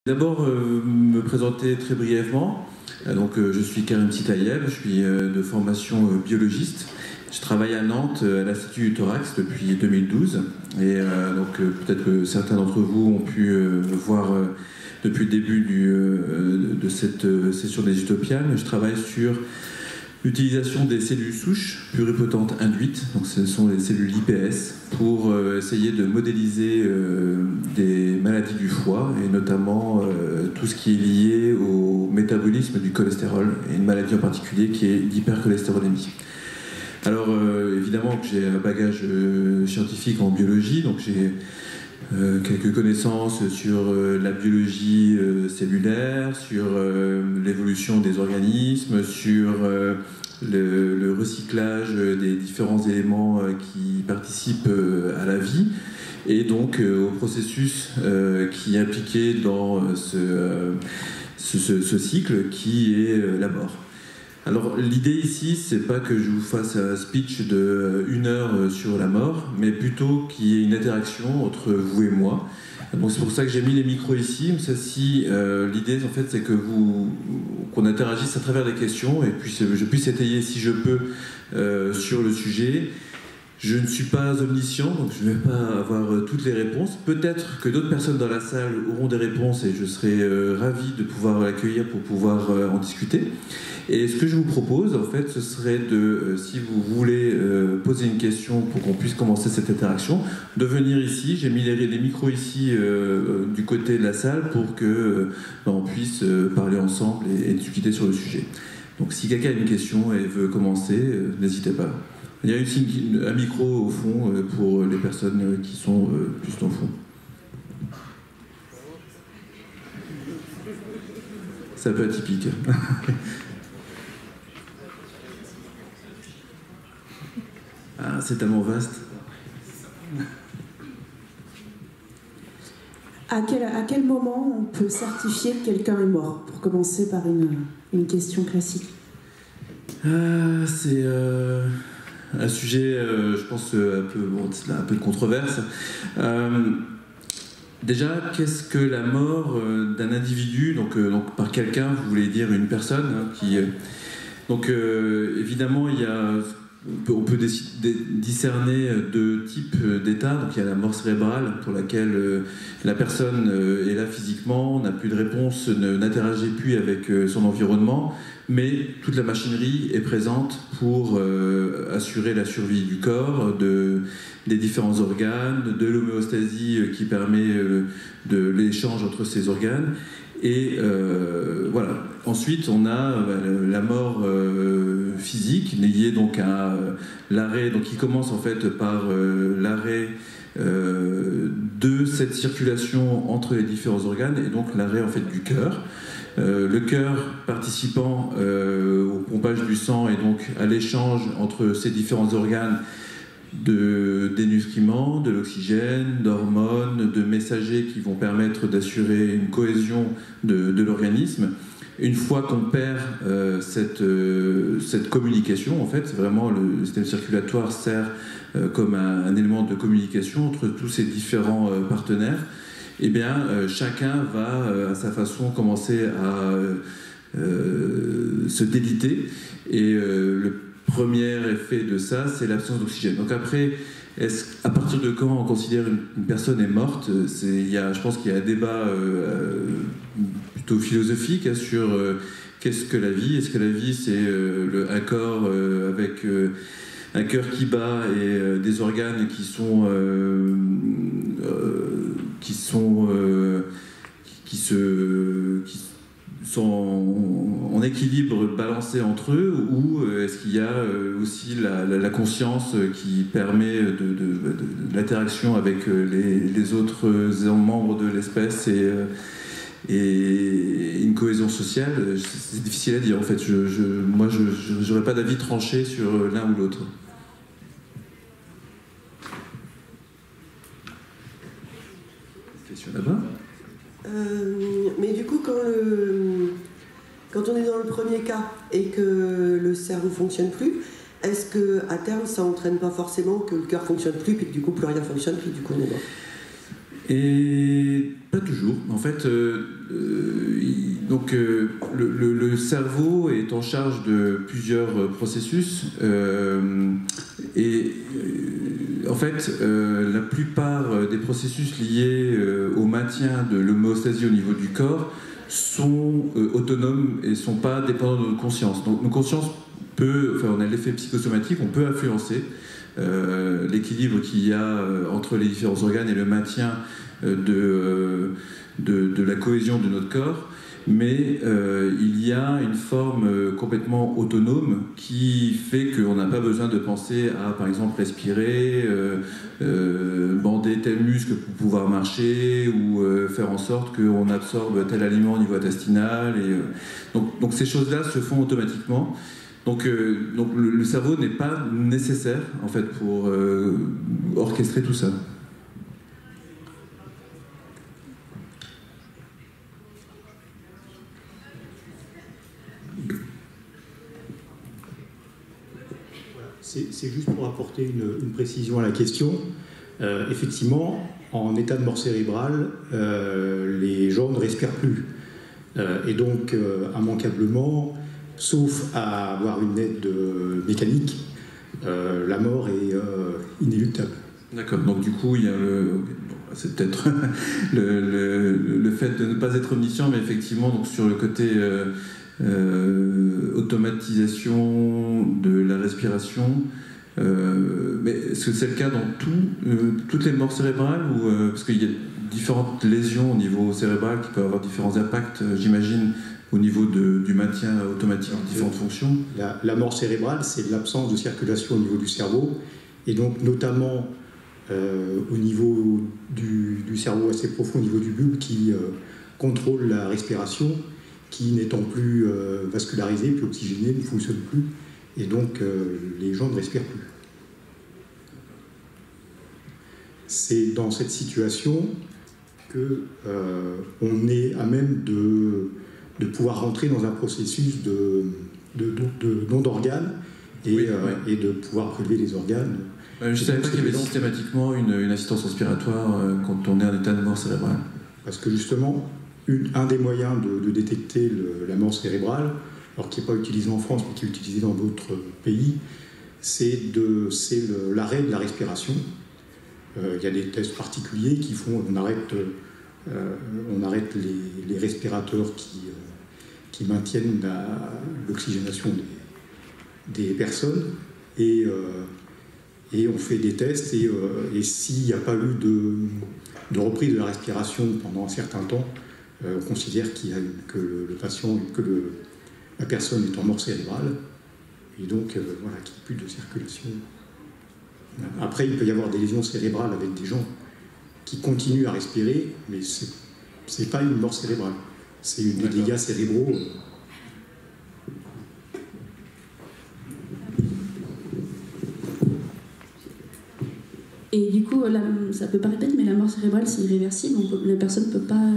D'abord, me présenter très brièvement. Je suis Karim Sitayeb, je suis de formation biologiste. Je travaille à Nantes à l'Institut du Thorax depuis 2012. Et peut-être que certains d'entre vous ont pu me voir depuis le début de cette session des Utopianes. Je travaille sur l'utilisation des cellules souches pluripotentes induites, donc ce sont les cellules IPS, pour essayer de modéliser des maladies du foie, et notamment tout ce qui est lié au métabolisme du cholestérol, et une maladie en particulier qui est l'hypercholestérolémie. Alors évidemment que j'ai un bagage scientifique en biologie, donc j'ai quelques connaissances sur la biologie cellulaire, sur l'évolution des organismes, sur le recyclage des différents éléments qui participent à la vie, et donc au processus qui est impliqué dans ce cycle qui est la mort. Alors l'idée ici, c'est pas que je vous fasse un speech de 1 heure sur la mort, mais plutôt qu'il y ait une interaction entre vous et moi. Donc c'est pour ça que j'ai mis les micros ici. L'idée en fait, c'est que qu'on interagisse à travers des questions, et puis je puisse étayer si je peux sur le sujet. Je ne suis pas omniscient, donc je ne vais pas avoir toutes les réponses. Peut-être que d'autres personnes dans la salle auront des réponses, et je serai ravi de pouvoir l'accueillir pour pouvoir en discuter. Et ce que je vous propose, en fait, ce serait si vous voulez poser une question pour qu'on puisse commencer cette interaction, de venir ici. J'ai mis les micros ici du côté de la salle pour que on puisse parler ensemble et discuter sur le sujet. Donc si quelqu'un a une question et veut commencer, n'hésitez pas. Il y a aussi un micro au fond pour les personnes qui sont plus dans le fond. C'est un peu atypique. Ah, c'est tellement vaste. À quel moment on peut certifier que quelqu'un est mort? Pour commencer par une question classique. C'est un sujet, je pense, un peu de controverse. Déjà, qu'est-ce que la mort d'un individu? Donc par quelqu'un, vous voulez dire une personne qui... évidemment, on peut discerner 2 types d'états. Donc il y a la mort cérébrale, pour laquelle la personne est là physiquement, n'a plus de réponse, n'interagit plus avec son environnement, mais toute la machinerie est présente pour assurer la survie du corps, des différents organes, de l'homéostasie qui permet de l'échange entre ces organes. Et voilà. Ensuite, on a la mort physique, liée donc à l'arrêt, donc qui commence en fait par l'arrêt de cette circulation entre les différents organes, et donc l'arrêt en fait du cœur. Le cœur participant au pompage du sang et donc à l'échange entre ces différents organes des nutriments, de l'oxygène, d'hormones, de messagers qui vont permettre d'assurer une cohésion de l'organisme. Une fois qu'on perd cette communication, en fait, vraiment le système circulatoire sert comme un élément de communication entre tous ces différents partenaires. Eh bien, chacun va à sa façon commencer à se déliter, et le premier effet de ça, c'est l'absence d'oxygène. Donc après, à partir de quand on considère une personne est morte? Je pense qu'il y a un débat plutôt philosophique sur qu'est-ce que la vie. Est-ce que la vie, c'est un corps avec un cœur qui bat et des organes qui sont en équilibre, balancés entre eux, ou est-ce qu'il y a aussi la conscience qui permet de l'interaction avec les autres membres de l'espèce et une cohésion sociale? C'est difficile à dire en fait. Moi, je n'aurais pas d'avis tranché sur l'un ou l'autre. Question là-bas. Mais du coup, quand on est dans le premier cas et que le cerveau ne fonctionne plus, est-ce qu'à terme, ça n'entraîne pas forcément que le cœur ne fonctionne plus, puis que du coup, plus rien ne fonctionne, puis du coup, on est mort? Et pas toujours. En fait, le cerveau est en charge de plusieurs processus en fait, la plupart des processus liés au maintien de l'homéostasie au niveau du corps sont autonomes et ne sont pas dépendants de notre conscience. Donc nos consciences on a l'effet psychosomatique, on peut influencer l'équilibre qu'il y a entre les différents organes et le maintien de la cohésion de notre corps, mais il y a une forme complètement autonome qui fait qu'on n'a pas besoin de penser à, par exemple, respirer, bander tel muscle pour pouvoir marcher ou faire en sorte qu'on absorbe tel aliment au niveau intestinal. Donc ces choses-là se font automatiquement. Donc le cerveau n'est pas nécessaire en fait pour orchestrer tout ça. C'est juste pour apporter une précision à la question. Effectivement, en état de mort cérébrale, les gens ne respirent plus. Et donc, immanquablement, sauf à avoir une aide mécanique, la mort est inéluctable. D'accord, donc du coup, il y a c'est peut-être le fait de ne pas être omniscient, mais effectivement, donc, sur le côté automatisation de la respiration, mais est-ce que c'est le cas dans toutes les morts cérébrales parce qu'il y a différentes lésions au niveau cérébral qui peuvent avoir différents impacts, j'imagine, au niveau du maintien automatique de différentes fonctions. La mort cérébrale, c'est l'absence de circulation au niveau du cerveau, et donc notamment au niveau du cerveau assez profond, au niveau du bulbe, qui contrôle la respiration, qui n'étant plus vascularisé, plus oxygéné, ne fonctionne plus, et donc les gens ne respirent plus. C'est dans cette situation qu'on est à même de pouvoir rentrer dans un processus de don d'organes et de pouvoir prélever les organes. Je ne savais pas qu'il y avait systématiquement une assistance respiratoire quand on est en état de mort cérébrale. Parce que justement, un des moyens de détecter la mort cérébrale, alors qui n'est pas utilisé en France mais qui est utilisé dans d'autres pays, c'est l'arrêt de la respiration. Il y a des tests particuliers qui font, on arrête les respirateurs qui maintiennent l'oxygénation des personnes, et on fait des tests, et s'il n'y a pas eu de reprise de la respiration pendant un certain temps, on considère que la personne est en mort cérébrale, et donc qu'il n'y a plus de circulation. Après, il peut y avoir des lésions cérébrales avec des gens qui continuent à respirer, mais c'est pas une mort cérébrale, c'est des dégâts cérébraux. Et du coup, ça peut paraître bête, mais la mort cérébrale, c'est irréversible. La personne ne peut pas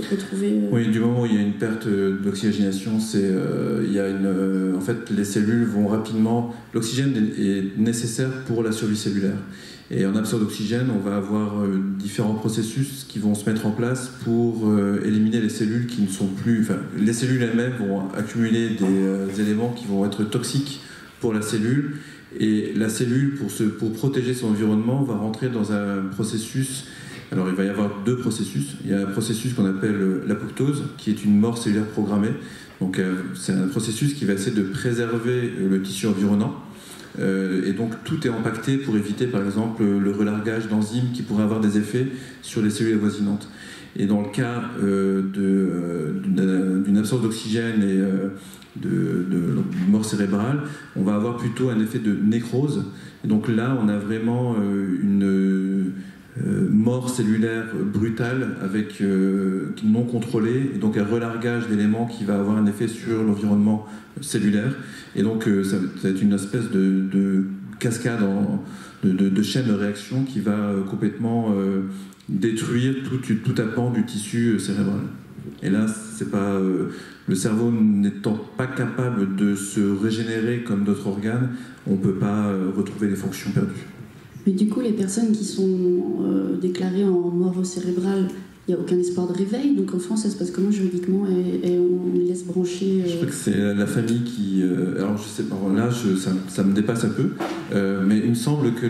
retrouver... Oui, du moment où il y a une perte d'oxygénation, en fait, les cellules vont rapidement... L'oxygène est nécessaire pour la survie cellulaire. Et en absence d'oxygène, on va avoir différents processus qui vont se mettre en place pour éliminer les cellules qui ne sont plus... Enfin, les cellules elles-mêmes vont accumuler des éléments qui vont être toxiques pour la cellule. Et la cellule, pour protéger son environnement, va rentrer dans un processus. Alors il va y avoir deux processus. Il y a un processus qu'on appelle l'apoptose, qui est une mort cellulaire programmée. Donc c'est un processus qui va essayer de préserver le tissu environnant. Et donc tout est impacté pour éviter par exemple le relargage d'enzymes qui pourraient avoir des effets sur les cellules avoisinantes. Et dans le cas d'une absence d'oxygène et de mort cérébrale, on va avoir plutôt un effet de nécrose. Et donc là, on a vraiment une mort cellulaire brutale avec non contrôlée, et donc un relargage d'éléments qui va avoir un effet sur l'environnement cellulaire. Et donc ça va être une espèce de cascade, de chaîne de réaction qui va complètement détruire tout un pan du tissu cérébral. Et là, c'est pas le cerveau n'étant pas capable de se régénérer comme d'autres organes, on ne peut pas retrouver les fonctions perdues. Mais du coup, les personnes qui sont déclarées en mort cérébrale, il n'y a aucun espoir de réveil. Donc en France, ça se passe comment juridiquement et on les laisse brancher Je crois que c'est la famille qui... alors je sais pas, là ça me dépasse un peu, mais il me semble que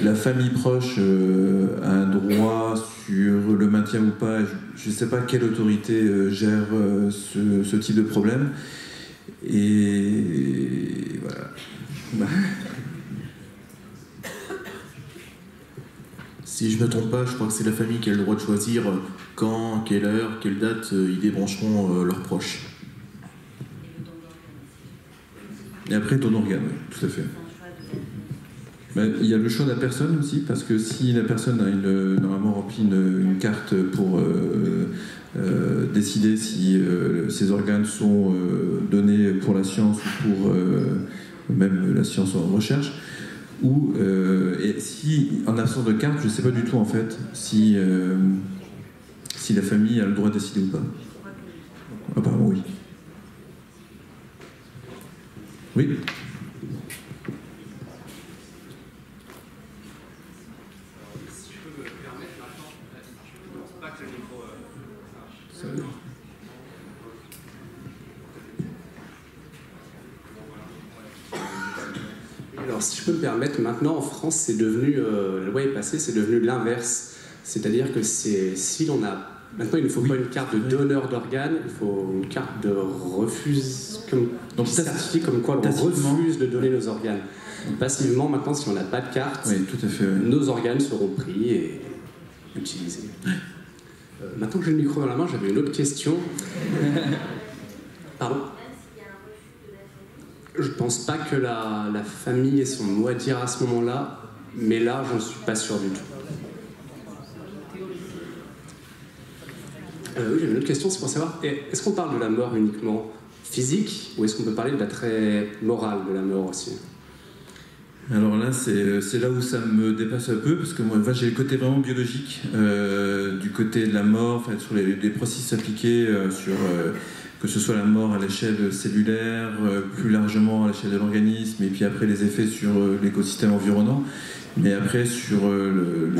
la famille proche a un droit sur le maintien ou pas. Je ne sais pas quelle autorité gère ce type de problème. Et voilà. Si je ne me trompe pas, je crois que c'est la famille qui a le droit de choisir quand, quelle heure, quelle date ils débrancheront leurs proches. Et après, ton organe, oui, tout à fait. Ben, il y a le choix de la personne aussi, parce que si la personne a normalement rempli une carte pour décider si ses organes sont donnés pour la science ou pour même la science en recherche, ou et si en absence de carte, je ne sais pas du tout en fait si la famille a le droit de décider ou pas. Apparemment oui. Oui. Alors, si je peux me permettre, maintenant en France, c'est devenu, la loi est passée, c'est devenu l'inverse. C'est-à-dire que si l'on a. Maintenant, il ne faut pas une carte de donneur d'organes, il faut une carte de refus, qui certifie comme quoi on refuse de donner nos organes. Passivement, maintenant, si on n'a pas de carte, oui, tout à fait, oui. Nos organes seront pris et utilisés. Maintenant que j'ai le micro dans la main, j'avais une autre question. Pardon ? Je ne pense pas que la famille ait son mot à dire à ce moment-là, mais là, j'en suis pas sûr du tout. Oui, j'avais une autre question, c'est pour savoir, est-ce qu'on parle de la mort uniquement physique, ou est-ce qu'on peut parler de l'attrait moral de la mort aussi ? Alors là, c'est là où ça me dépasse un peu, parce que moi, j'ai le côté vraiment biologique, du côté de la mort, enfin, sur les processus appliqués sur... que ce soit la mort à l'échelle cellulaire, plus largement à l'échelle de l'organisme, et puis après les effets sur l'écosystème environnant, mais après sur le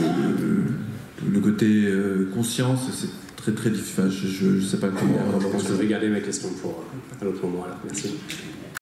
côté conscience, c'est très très difficile. Je ne sais pas comment... Je vais garder ma question pour un autre moment alors. Merci.